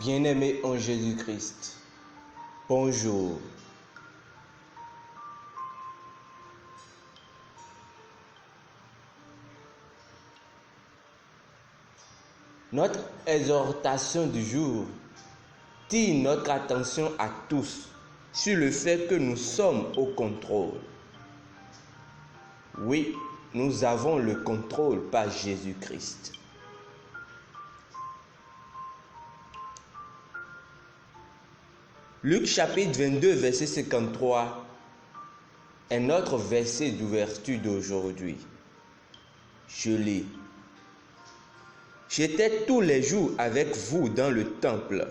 Bien-aimés en Jésus-Christ, bonjour. Notre exhortation du jour tire notre attention à tous sur le fait que nous sommes au contrôle. Oui, nous avons le contrôle par Jésus-Christ. Luc chapitre 22, verset 53 est notre verset d'ouverture d'aujourd'hui. Je lis. J'étais tous les jours avec vous dans le temple,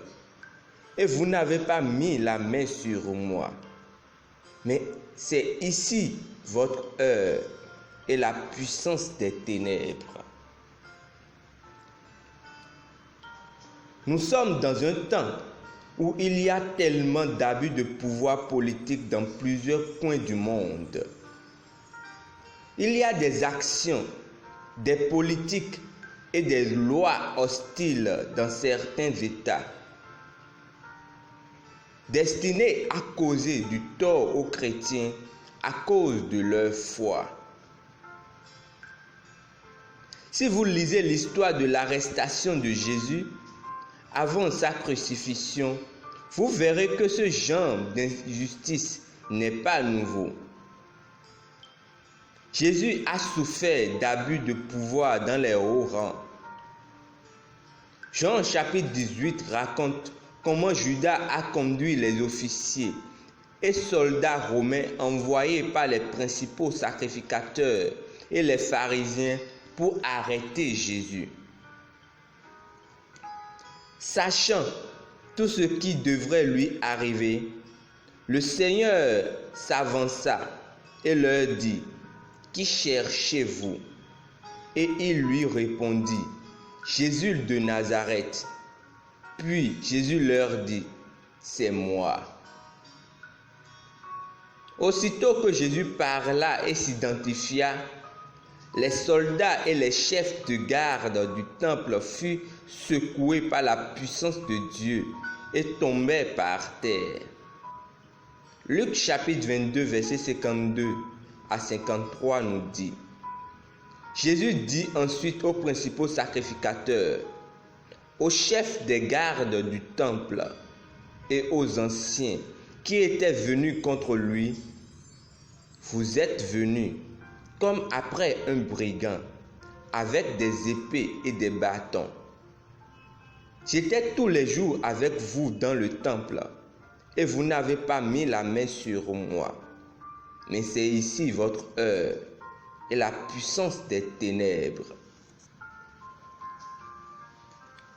et vous n'avez pas mis la main sur moi. Mais c'est ici votre heure et la puissance des ténèbres. Nous sommes dans un temps où il y a tellement d'abus de pouvoir politique dans plusieurs coins du monde. Il y a des actions, des politiques et des lois hostiles dans certains États, destinées à causer du tort aux chrétiens à cause de leur foi. Si vous lisez l'histoire de l'arrestation de Jésus avant sa crucifixion, vous verrez que ce genre d'injustice n'est pas nouveau. Jésus a souffert d'abus de pouvoir dans les hauts rangs. Jean chapitre 18 raconte comment Judas a conduit les officiers et soldats romains envoyés par les principaux sacrificateurs et les pharisiens pour arrêter Jésus. Sachant tout ce qui devrait lui arriver, le Seigneur s'avança et leur dit: Qui cherchez-vous? Et il lui répondit: Jésus de Nazareth. Puis Jésus leur dit: C'est moi. Aussitôt que Jésus parla et s'identifia, les soldats et les chefs de garde du temple furent secoués par la puissance de Dieu et tombèrent par terre. Luc chapitre 22, verset 52 à 53 nous dit: Jésus dit ensuite aux principaux sacrificateurs, aux chefs des gardes du temple et aux anciens qui étaient venus contre lui: Vous êtes venus comme après un brigand, avec des épées et des bâtons. J'étais tous les jours avec vous dans le temple, et vous n'avez pas mis la main sur moi. Mais c'est ici votre heure et la puissance des ténèbres.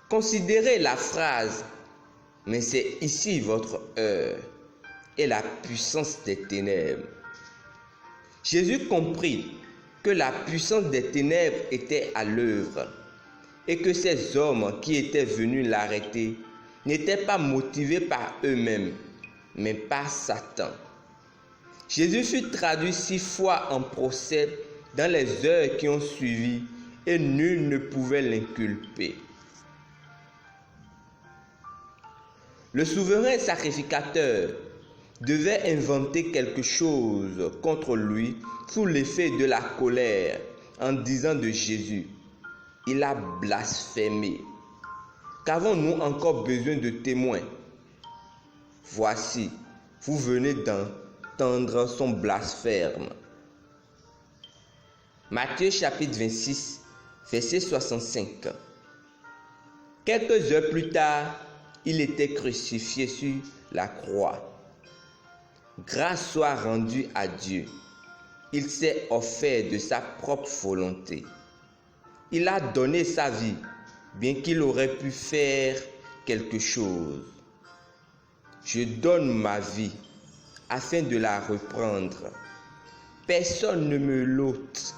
Considérez la phrase « Mais c'est ici votre heure et la puissance des ténèbres ». Jésus comprit que la puissance des ténèbres était à l'œuvre et que ces hommes qui étaient venus l'arrêter n'étaient pas motivés par eux-mêmes, mais par Satan. Jésus fut traduit 6 fois en procès dans les heures qui ont suivi et nul ne pouvait l'inculper. Le souverain sacrificateur devait inventer quelque chose contre lui sous l'effet de la colère en disant de Jésus: Il a blasphémé. Qu'avons-nous encore besoin de témoins? Voici, vous venez d'entendre son blasphème. Matthieu chapitre 26, verset 65. Quelques heures plus tard, il était crucifié sur la croix. Grâce soit rendue à Dieu. Il s'est offert de sa propre volonté. Il a donné sa vie, bien qu'il aurait pu faire quelque chose. Je donne ma vie afin de la reprendre. Personne ne me l'ôte,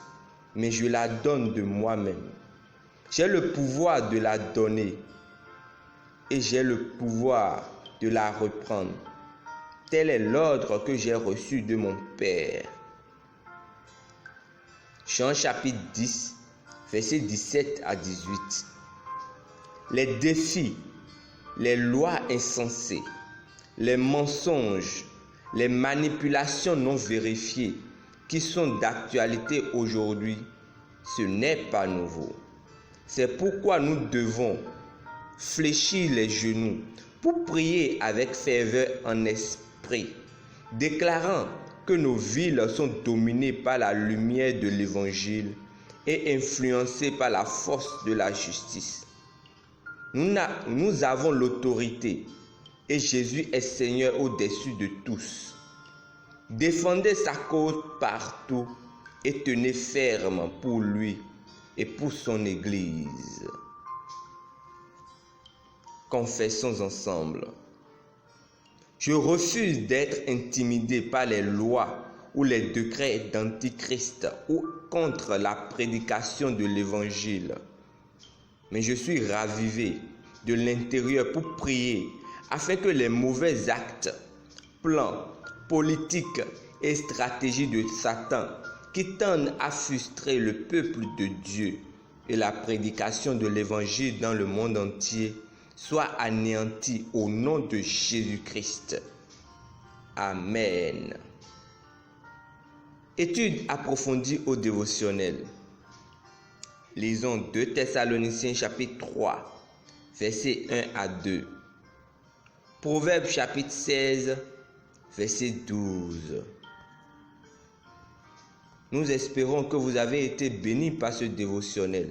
mais je la donne de moi-même. J'ai le pouvoir de la donner et j'ai le pouvoir de la reprendre. Tel est l'ordre que j'ai reçu de mon Père. Jean chapitre 10, versets 17 à 18. Les défis les lois insensées, les mensonges, les manipulations non vérifiées qui sont d'actualité aujourd'hui, ce n'est pas nouveau. C'est pourquoi nous devons fléchir les genoux pour prier avec ferveur en esprit, déclarant que nos villes sont dominées par la lumière de l'Évangile et influencées par la force de la justice. Nous avons l'autorité et Jésus est Seigneur au-dessus de tous. Défendez sa cause partout et tenez ferme pour lui et pour son Église. Confessons ensemble. Je refuse d'être intimidé par les lois ou les décrets d'Antichrist ou contre la prédication de l'Évangile. Mais je suis ravivé de l'intérieur pour prier afin que les mauvais actes, plans, politiques et stratégies de Satan qui tendent à frustrer le peuple de Dieu et la prédication de l'Évangile dans le monde entier soient anéantis au nom de Jésus-Christ. Amen. Étude approfondie au dévotionnel. Lisons 2 Thessaloniciens chapitre 3, versets 1 à 2. Proverbes chapitre 16, verset 12. Nous espérons que vous avez été bénis par ce dévotionnel.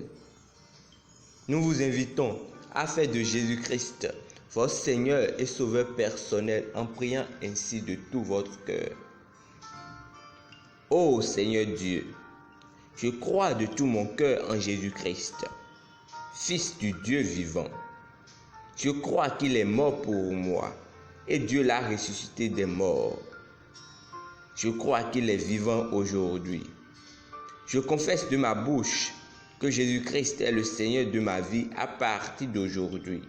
Nous vous invitons à faire de Jésus-Christ votre Seigneur et Sauveur personnel en priant ainsi de tout votre cœur. Ô Seigneur Dieu, je crois de tout mon cœur en Jésus-Christ, Fils du Dieu vivant. Je crois qu'il est mort pour moi et Dieu l'a ressuscité des morts. Je crois qu'il est vivant aujourd'hui. Je confesse de ma bouche que Jésus-Christ est le Seigneur de ma vie à partir d'aujourd'hui.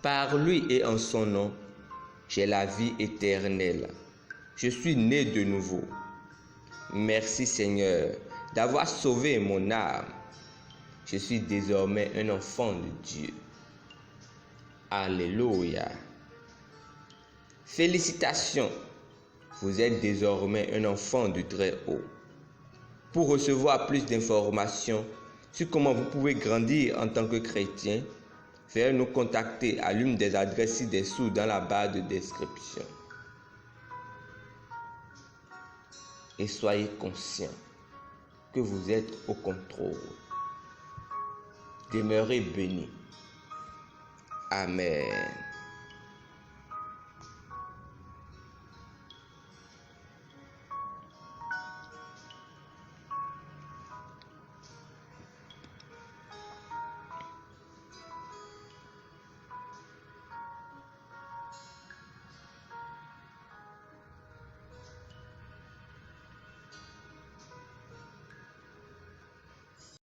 Par lui et en son nom, j'ai la vie éternelle. Je suis né de nouveau. Merci Seigneur d'avoir sauvé mon âme. Je suis désormais un enfant de Dieu. Alléluia. Félicitations, vous êtes désormais un enfant du Très-Haut. Pour recevoir plus d'informations sur comment vous pouvez grandir en tant que chrétien, veuillez nous contacter à l'une des adresses ci-dessous dans la barre de description. Et soyez conscients que vous êtes au contrôle. Demeurez bénis. Amen.